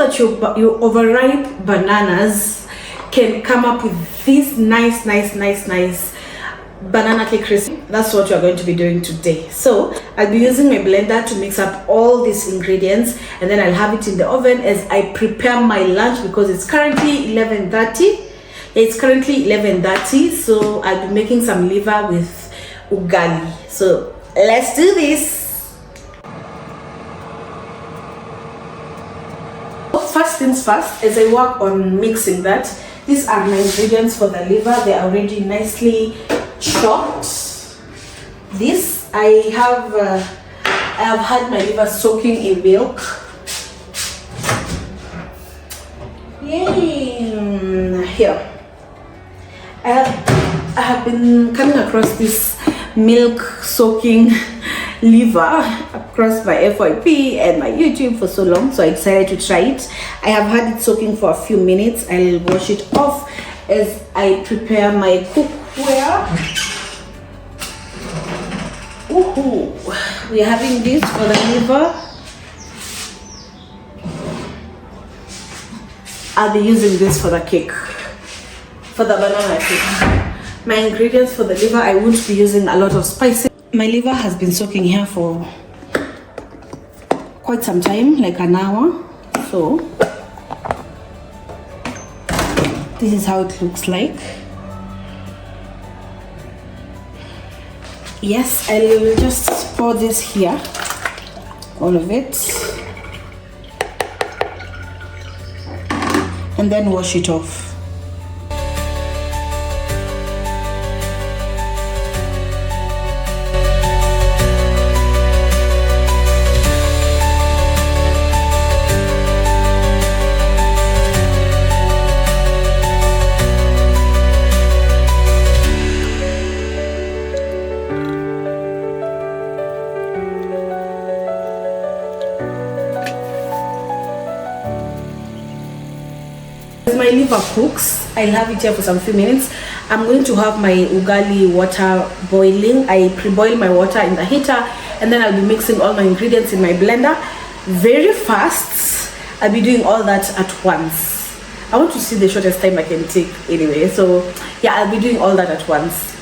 that your overripe bananas can come up with this nice banana cake recipe. That's what we're going to be doing today. So I'll be using my blender to mix up all these ingredients, and then I'll have it in the oven as I prepare my lunch, because it's currently 11:30. It's currently 11:30, so I'll be making some liver with ugali. So let's do this. First things first, as I work on mixing that, these are my ingredients for the liver. They are already nicely chopped. This I have had my liver soaking in milk. Yay! Here I have been coming across this milk soaking liver across my FYP and my YouTube for so long, so I decided to try it. I have had it soaking for a few minutes. I'll wash it off as I prepare my cookware. We're having this for the liver. I'll be using this for the cake, for the banana cake. My ingredients for the liver, I won't be using a lot of spices. My liver has been soaking here for quite some time, like an hour. So this is how it looks like. Yes, I'll just pour this here, all of it, and then wash it off. As my liver cooks, I'll have it here for some few minutes. I'm going to have my ugali water boiling. I pre-boil my water in the heater, and then I'll be mixing all my ingredients in my blender very fast. I'll be doing all that at once. I want to see the shortest time I can take anyway. So yeah, I'll be doing all that at once.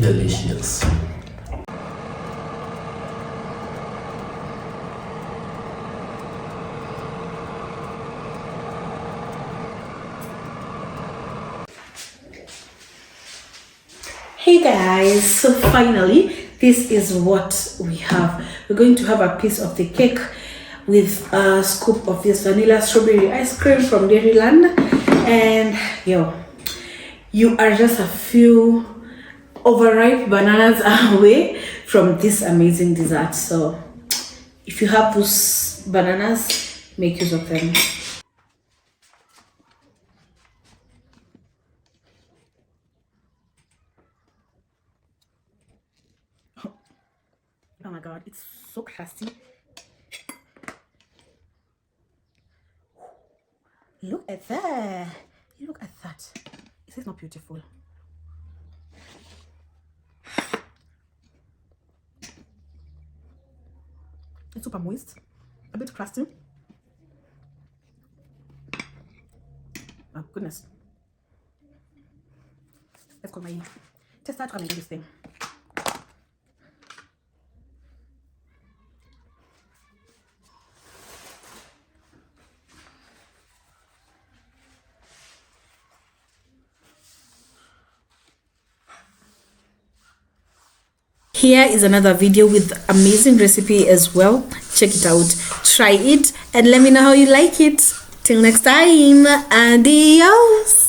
Delicious. Hey guys, so finally this is what we have. We're going to have a piece of the cake with a scoop of this vanilla strawberry ice cream from Dairyland, and yo, you are just a few overripe bananas away from this amazing dessert. So if you have those bananas, make use of them. Oh my god, it's so crusty. Look at that. Look at that. Is this not beautiful? It's super moist, a bit crusty. Oh goodness. Let's call my tester to come and do this thing. Here is another video with amazing recipe as well. Check it out, try it, and let me know how you like it. Till next time, adios.